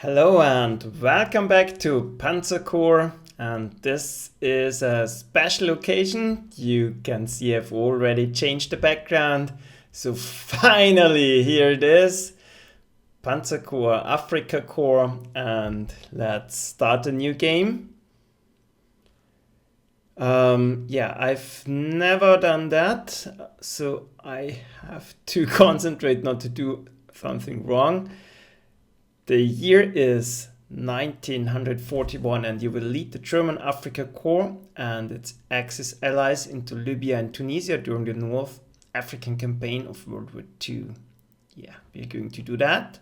Hello and welcome back to Panzer Corps, and this is a special occasion. You can see I've already changed the background, so finally here it is, Panzer Corps, Afrika Korps, and let's start a new game. I've never done that, so I have to concentrate not to do something wrong. The year is 1941 and you will lead the German Afrika Korps and its Axis allies into Libya and Tunisia during the North African campaign of World War II. Yeah, we're going to do that.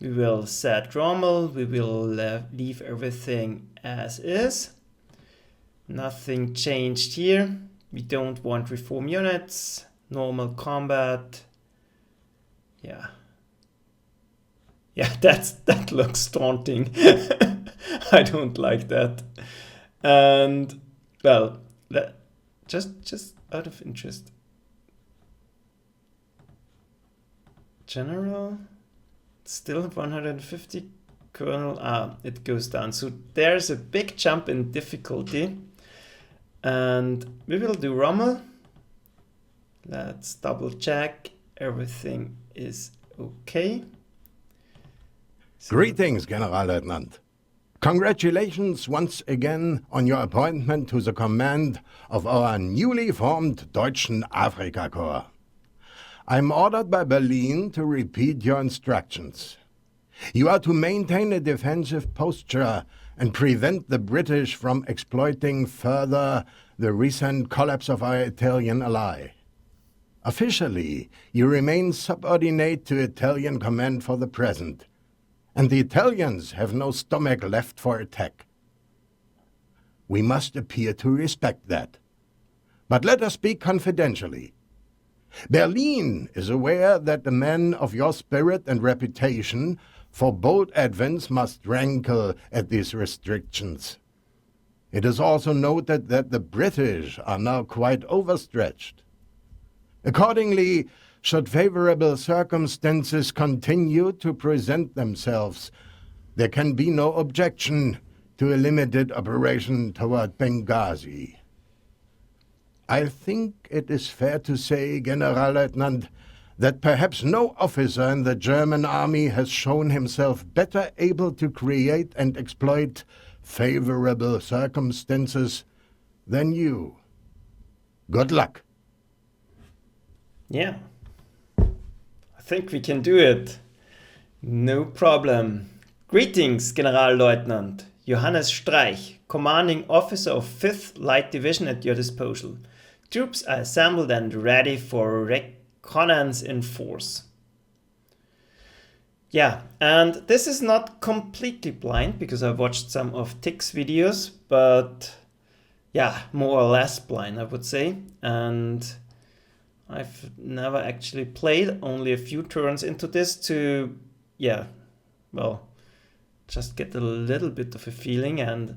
We will set Rommel, we will leave everything as is. Nothing changed here. We don't want reform units, normal combat. Yeah, that looks daunting. I don't like that. And well, just out of interest, general still 150, colonel. It goes down. So there's a big jump in difficulty, and we will do Rommel. Let's double check everything is okay. Greetings, Generalleutnant. Congratulations once again on your appointment to the command of our newly formed Deutschen Afrikakorps. I'm ordered by Berlin to repeat your instructions. You are to maintain a defensive posture and prevent the British from exploiting further the recent collapse of our Italian ally. Officially, you remain subordinate to Italian command for the present, and the Italians have no stomach left for attack. We must appear to respect that. But let us speak confidentially. Berlin is aware that the men of your spirit and reputation for bold advance must rankle at these restrictions. It is also noted that the British are now quite overstretched. Accordingly, should favorable circumstances continue to present themselves, there can be no objection to a limited operation toward Benghazi. I think it is fair to say, Generalleutnant, that perhaps no officer in the German army has shown himself better able to create and exploit favorable circumstances than you. Good luck. Yeah, I think we can do it. No problem. Greetings, Generalleutnant. Johannes Streich, commanding officer of 5th Light Division at your disposal. Troops are assembled and ready for reconnaissance in force. Yeah, and this is not completely blind because I watched some of Tick's videos, but yeah, more or less blind, I would say. And I've never actually played, only a few turns into this to, just get a little bit of a feeling. And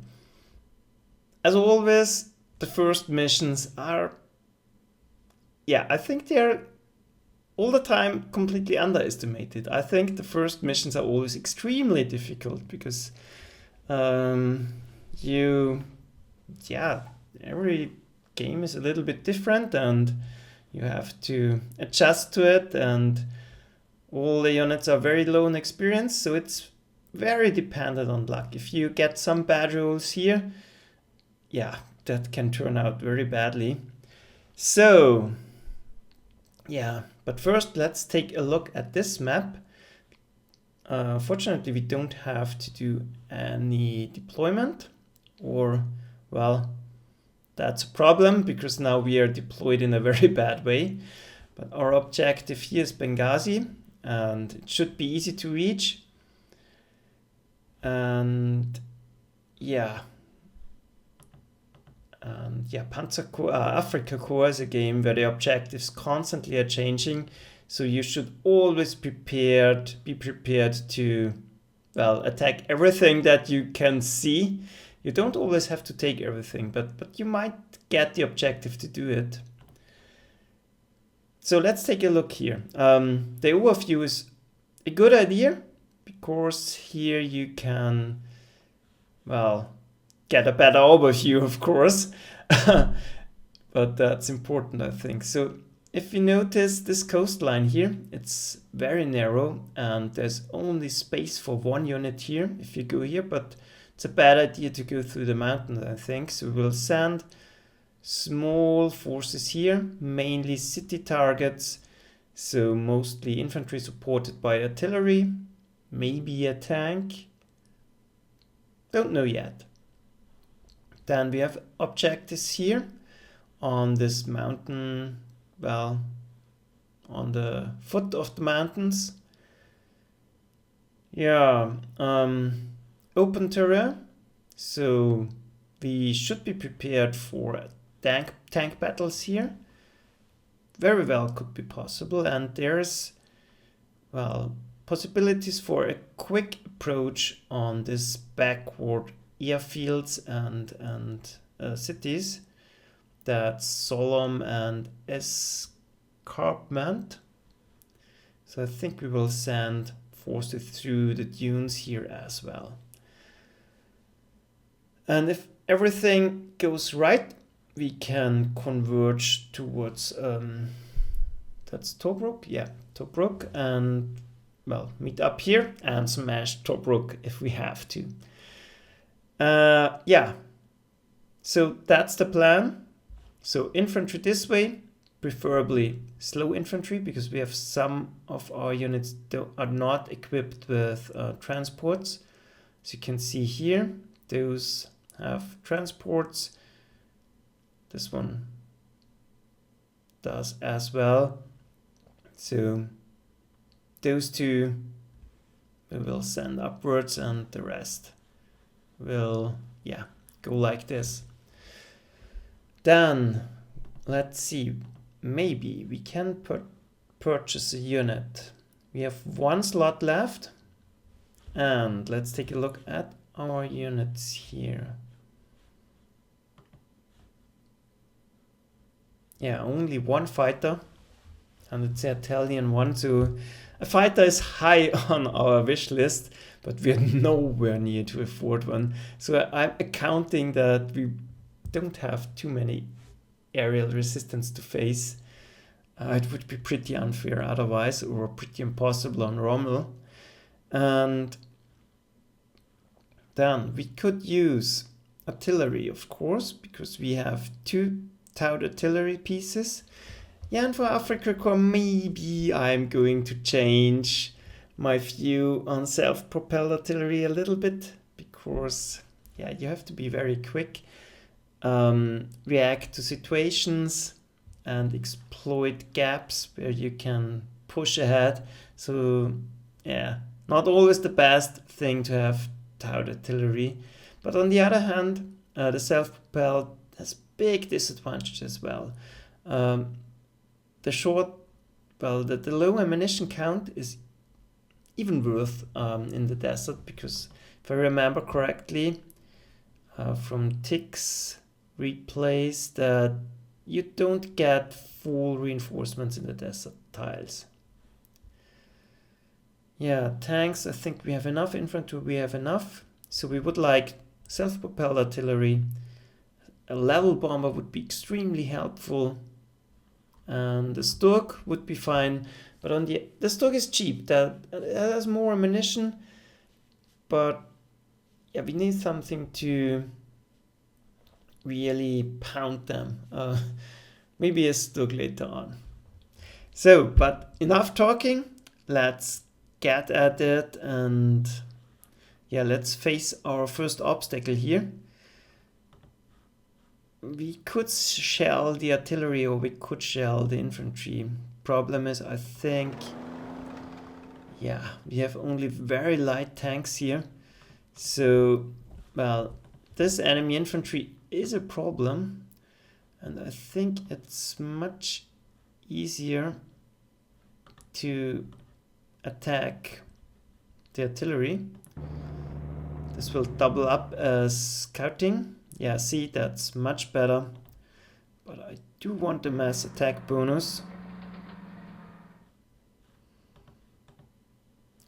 as always, the first missions are, I think they're all the time completely underestimated. I think the first missions are always extremely difficult because every game is a little bit different and you have to adjust to it, and all the units are very low in experience, so it's very dependent on luck. If you get some bad rolls here, that can turn out very badly. So, but first let's take a look at this map. Fortunately, we don't have to do any deployment, or, that's a problem because now we are deployed in a very bad way. But our objective here is Benghazi, and it should be easy to reach. And Panzer Corps, Afrika Korps is a game where the objectives constantly are changing. So you should always be prepared to, attack everything that you can see. You don't always have to take everything, but you might get the objective to do it. So let's take a look here. The overview is a good idea course, here you can, well, get a better overview, of course. But that's important, I think. So if you notice this coastline here, it's very narrow and there's only space for one unit here if you go here, but it's a bad idea to go through the mountains, I think. So we'll send small forces here, mainly city targets. So mostly infantry supported by artillery, maybe a tank. Don't know yet. Then we have objectives here on this mountain, well, on the foot of the mountains. Yeah, open terrain. So we should be prepared for tank battles here. Very well could be possible, and there's, well, possibilities for a quick approach on this backward airfields and cities. That's Sollum and Escarpment. So I think we will send forces through the dunes here as well. And if everything goes right, we can converge towards, that's Tobruk? Yeah, Tobruk, and, well, meet up here and smash Tobruk if we have to. Yeah, so that's the plan. So infantry this way, preferably slow infantry, because we have some of our units are not equipped with transports. As you can see here, those have transports. This one does as well. So those two we will send upwards, and the rest will, yeah, go like this. Then let's see, maybe we can purchase a unit. We have one slot left, and let's take a look at our units here. Yeah, only one fighter, and it's the Italian one. So a fighter is high on our wish list, but we're nowhere near to afford one. So I'm accounting that we don't have too many aerial resistance to face. It would be pretty unfair otherwise, or pretty impossible on Rommel. And then we could use artillery, of course, because we have 2 towed artillery pieces. Yeah, and for Afrika Korps, maybe I'm going to change my view on self-propelled artillery a little bit, because, yeah, you have to be very quick, react to situations, and exploit gaps where you can push ahead. So, yeah, not always the best thing to have towed artillery. But on the other hand, the self-propelled has big disadvantages as well. The low ammunition count is even worse in the desert, because if I remember correctly from Tick's replays, that you don't get full reinforcements in the desert tiles. Yeah, tanks, I think we have enough. Infantry, we have enough. So we would like self-propelled artillery. A level bomber would be extremely helpful, and the Stork would be fine. But on the Stork is cheap. That has more ammunition, but yeah, we need something to really pound them. Maybe a Stork later on. So, but enough talking. Let's get at it, and yeah, let's face our first obstacle here. We could shell the artillery, or we could shell the infantry. Problem is, I think, yeah, we have only very light tanks here. So, well, this enemy infantry is a problem, and I think it's much easier to attack the artillery. This will double up as scouting. Yeah, see, that's much better. But I do want the mass attack bonus.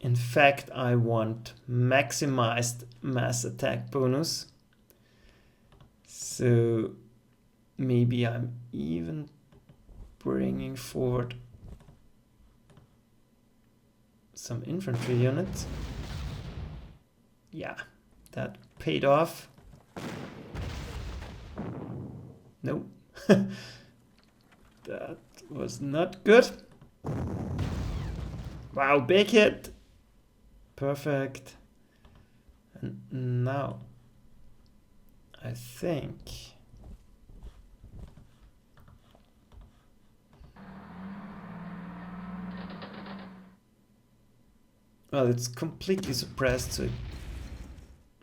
In fact, I want maximized mass attack bonus. So maybe I'm even bringing forward some infantry units. Yeah, that paid off. No, that was not good. Wow, big hit. Perfect. And now I think well, it's completely suppressed, so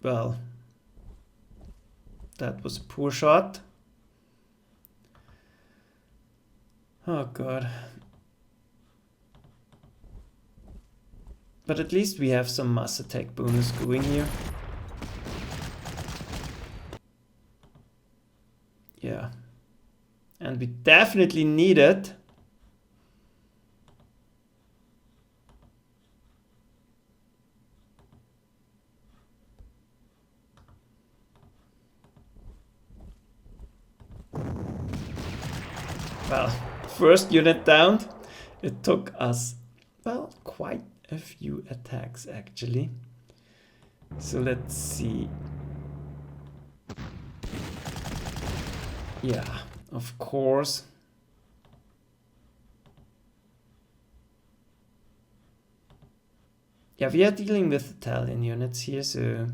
well, that was a poor shot. Oh god. But at least we have some mass attack bonus going here. Yeah. And we definitely need it. Well, first unit down. It took us, well, quite a few attacks actually. So let's see. Yeah, of course. Yeah, we are dealing with Italian units here, so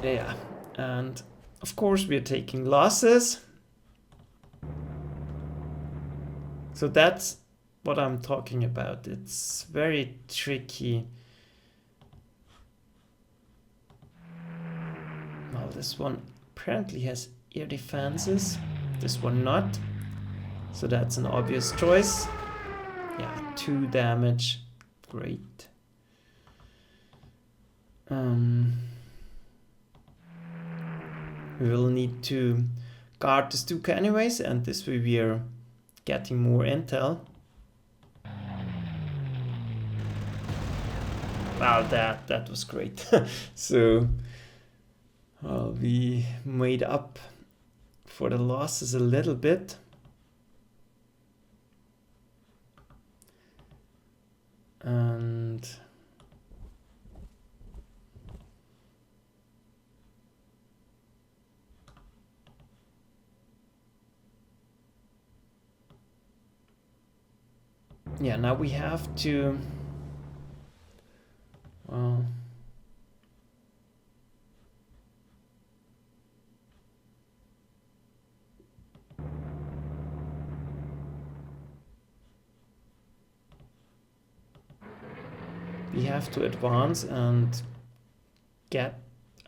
yeah, and of course we are taking losses. So that's what I'm talking about. It's very tricky. Well, this one apparently has air defenses, this one not. So that's an obvious choice. Yeah, 2 damage. Great. We will need to guard the Stuka anyways, and this way we are getting more intel. Wow, that was great. So we made up for the losses a little bit. And yeah, now we have to, well, we have to advance and get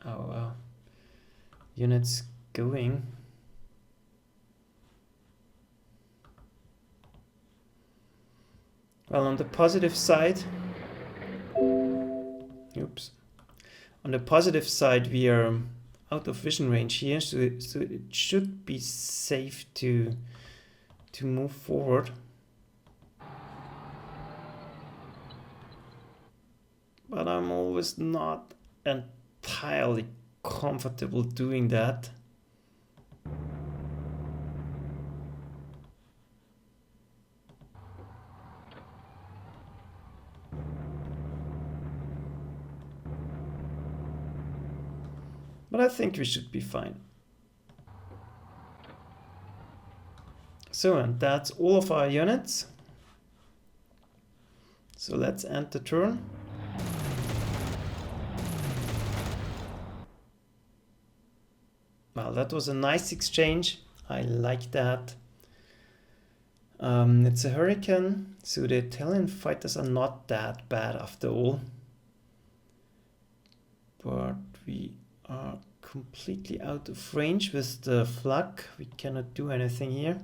our units going. Well, on the positive side, oops. On the positive side, we are out of vision range here, so it should be safe to move forward. But I'm always not entirely comfortable doing that. But I think we should be fine. So, and that's all of our units. So let's end the turn. Well, that was a nice exchange. I like that. It's a hurricane, so the Italian fighters are not that bad after all. But we are completely out of range with the flak. We cannot do anything here.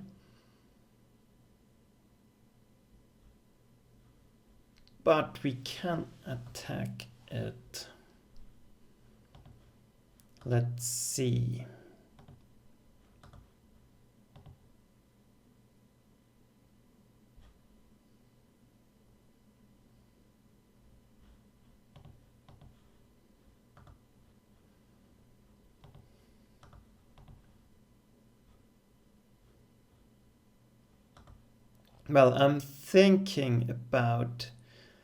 But we can attack it. Let's see. Well, I'm thinking about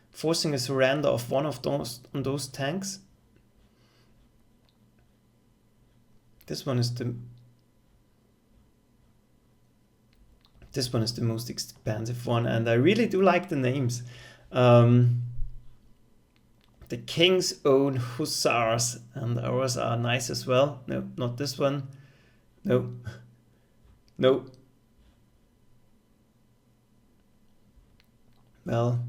forcing a surrender of one of those tanks. This one is the most expensive one, and I really do like the names. The King's Own Hussars, and ours are nice as well. No, not this one. No. No. Well,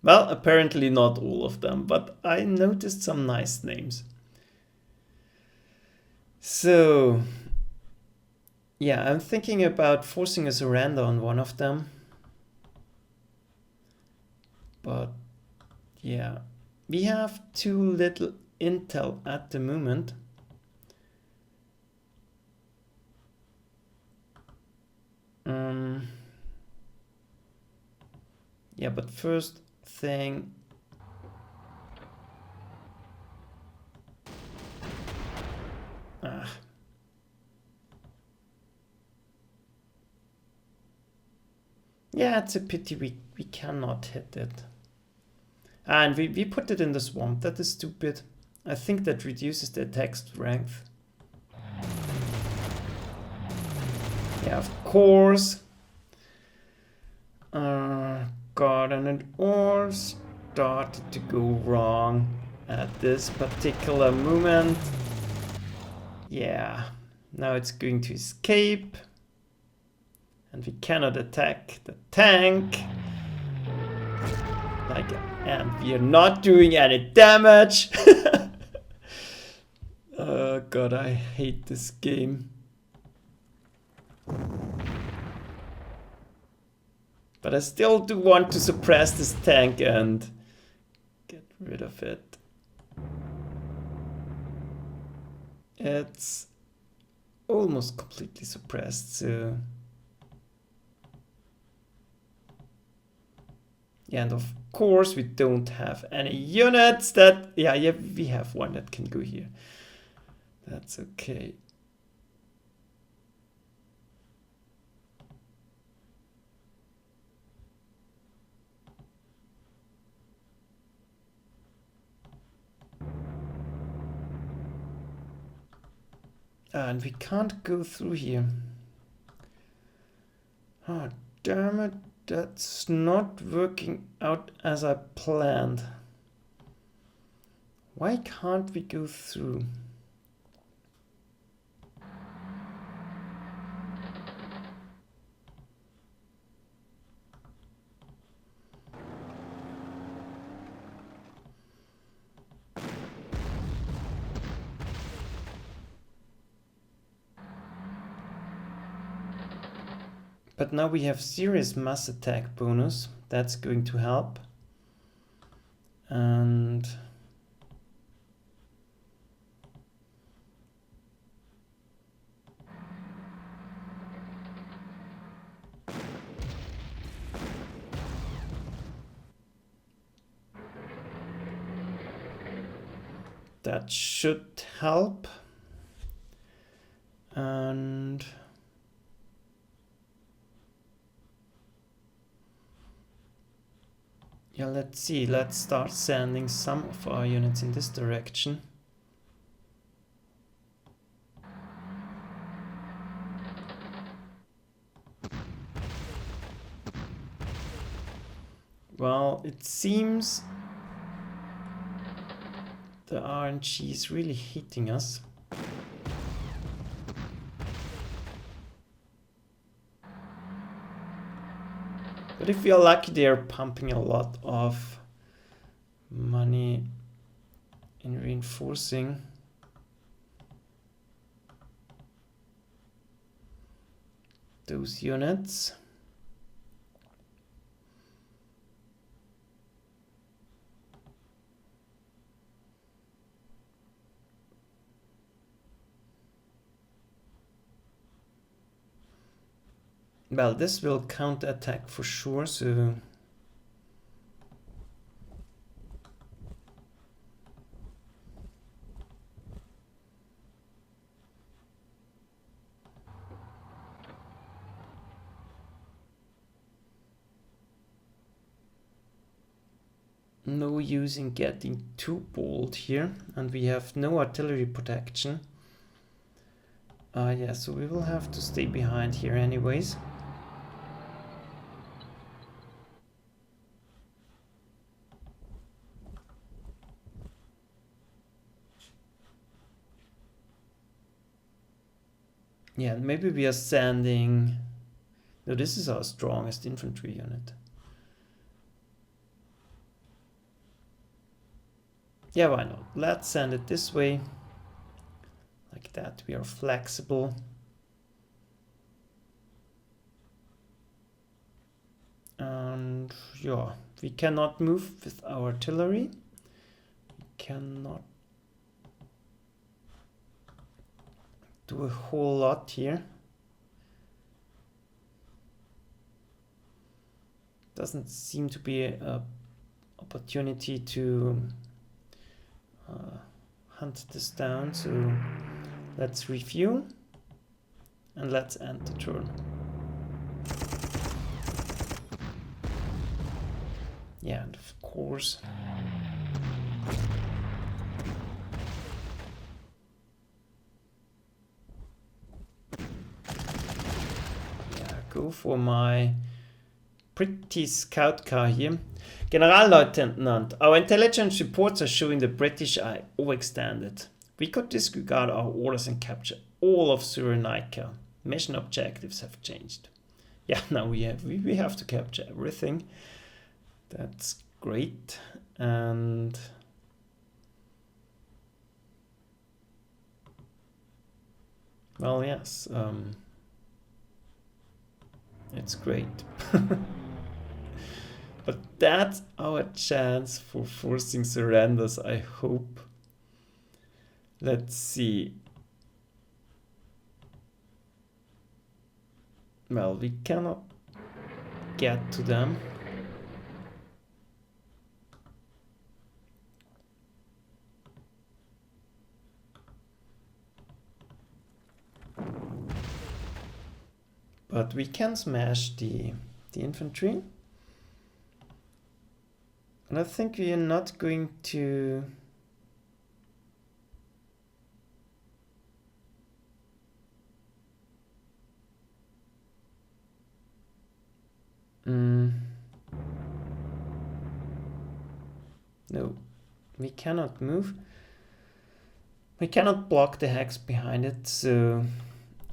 apparently not all of them, but I noticed some nice names. So, yeah, I'm thinking about forcing a surrender on one of them. But, yeah, we have too little intel at the moment. Yeah, but first thing... Yeah, it's a pity we cannot hit it. And we put it in the swamp. That is stupid. I think that reduces the attack strength. Yeah, of course. God, and it all started to go wrong at this particular moment. Yeah, now it's going to escape. And we cannot attack the tank. And we are not doing any damage. Oh god, I hate this game. But I still do want to suppress this tank and get rid of it. It's almost completely suppressed, so... Yeah, and of course we don't have any units that... Yeah, we have one that can go here. That's okay. And we can't go through here. Oh, damn it. That's not working out as I planned. Why can't we go through? But now we have serious mass attack bonus. That's going to help. And... that should help. And... yeah, let's see. Let's start sending some of our units in this direction. Well, it seems the RNG is really hitting us. But if we are lucky, they are pumping a lot of money in reinforcing. Those units. Well, this will counterattack for sure, so... no use in getting too bold here, and we have no artillery protection. Yeah, so we will have to stay behind here anyways. Yeah, maybe we are sending... No, this is our strongest infantry unit. Yeah, why not? Let's send it this way. Like that, we are flexible. And yeah, we cannot move with our artillery. We cannot do a whole lot here. Doesn't seem to be an opportunity to hunt this down, so let's refuel and let's end the turn. Yeah, and of course go for my pretty scout car here. Generalleutnant, our intelligence reports are showing the British are overextended. We could disregard our orders and capture all of Cyrenaica. Mission objectives have changed. Yeah, now we have to capture everything. That's great. And well, yes, it's great. But that's our chance for forcing surrenders, I hope. Let's see. Well, we cannot get to them. But we can smash the infantry. And I think we are not going to... No, we cannot move. We cannot block the hex behind it, so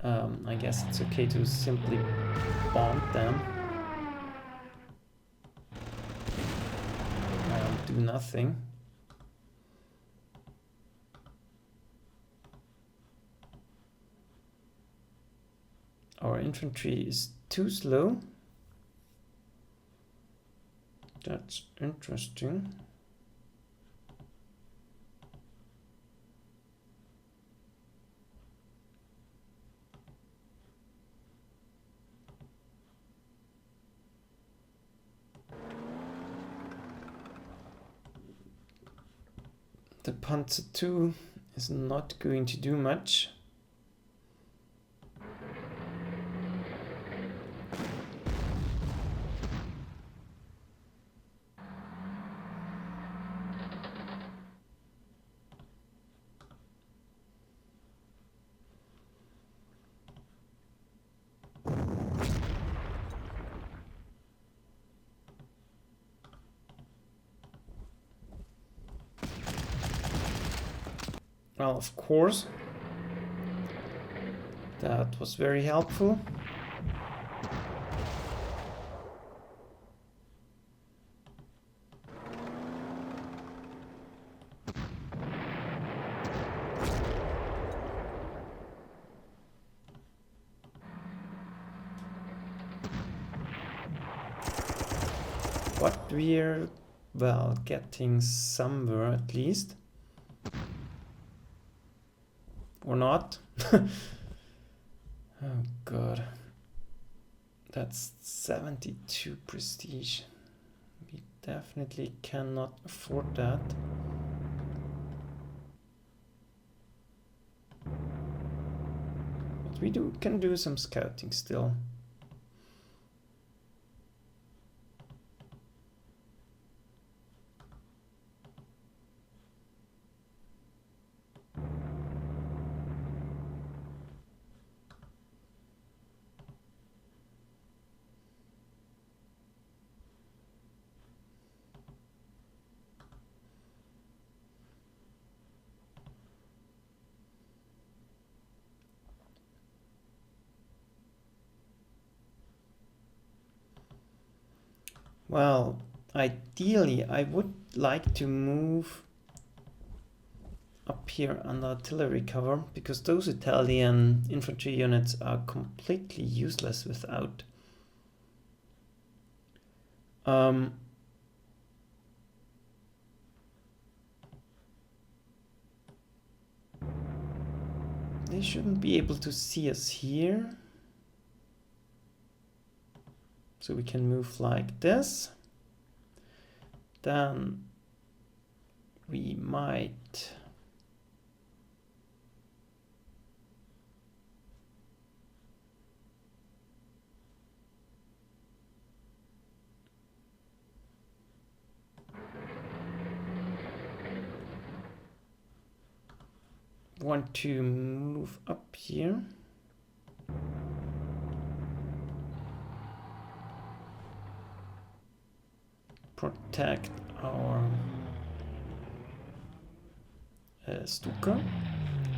I guess it's okay to simply bomb them. Do nothing. Our infantry is too slow. That's interesting. The Panzer II is not going to do much. Well, of course, that was very helpful. But we're, well, getting somewhere at least. Or not. Oh god. That's 72 prestige. We definitely cannot afford that. But we can do some scouting still. Well, ideally I would like to move up here under artillery cover, because those Italian infantry units are completely useless without. They shouldn't be able to see us here. So we can move like this. Then we might want to move up here. Protect our Stuka.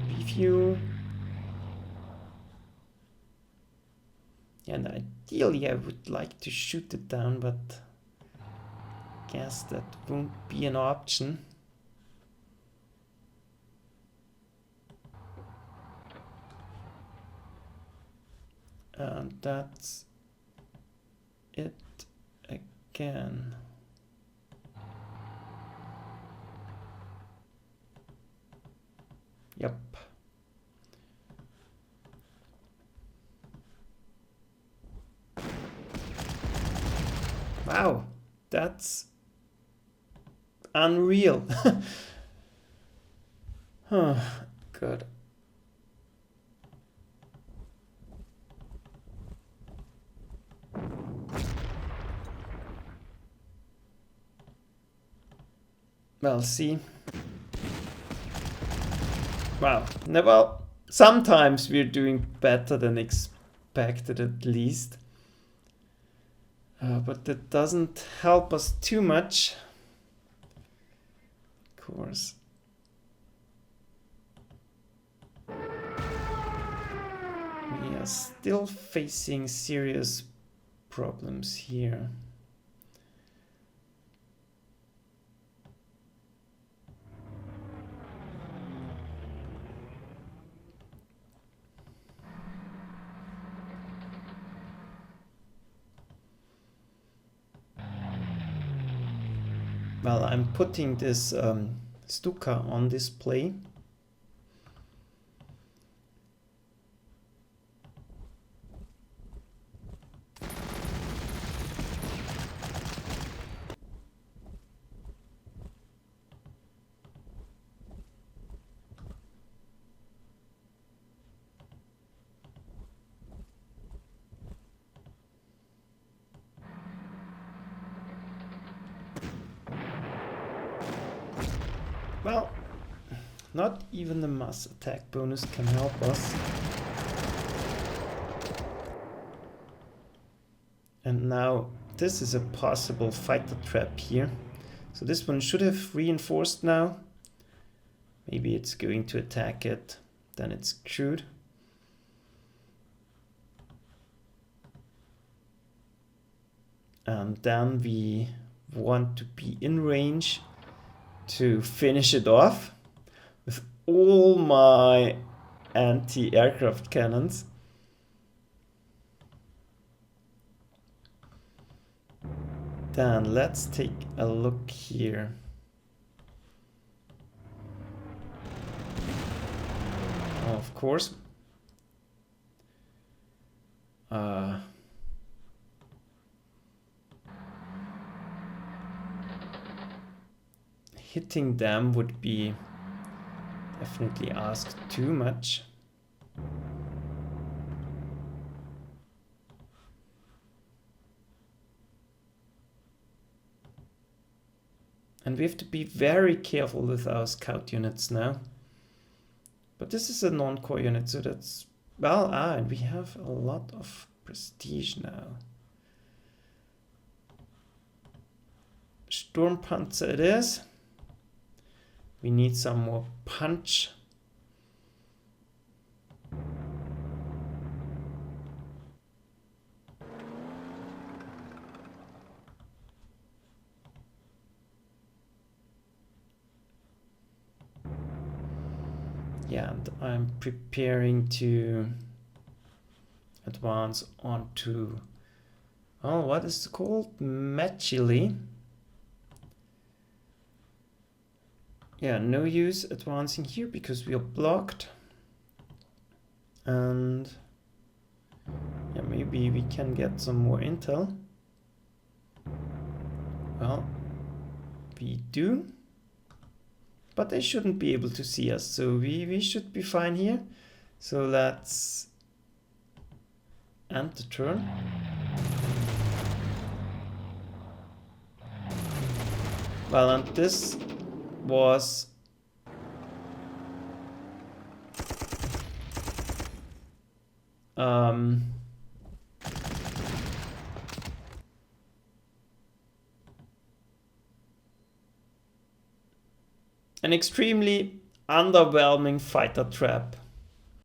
Review. And ideally I would like to shoot it down, but guess that won't be an option. And that's it again. Yep. Wow, that's unreal. Oh, good. Well, see. Wow. Well, sometimes we're doing better than expected, at least. But that doesn't help us too much. Of course. We are still facing serious problems here. Well, I'm putting this Stuka on display. Well, not even the mass attack bonus can help us. And now this is a possible fighter trap here. So this one should have reinforced now. Maybe it's going to attack it, then it's screwed. And then we want to be in range to finish it off with all my anti-aircraft cannons. Then let's take a look here. Of course. Hitting them would be definitely asked too much. And we have to be very careful with our scout units now. But this is a non-core unit, so that's... Well, and we have a lot of prestige now. Sturmpanzer it is. We need some more punch. Yeah, and I'm preparing to advance onto, oh, what is it called? Mechili. Yeah, no use advancing here because we are blocked. And yeah, maybe we can get some more intel. Well, we do. But they shouldn't be able to see us, so we should be fine here. So let's end the turn. Well, and this was an extremely underwhelming fighter trap.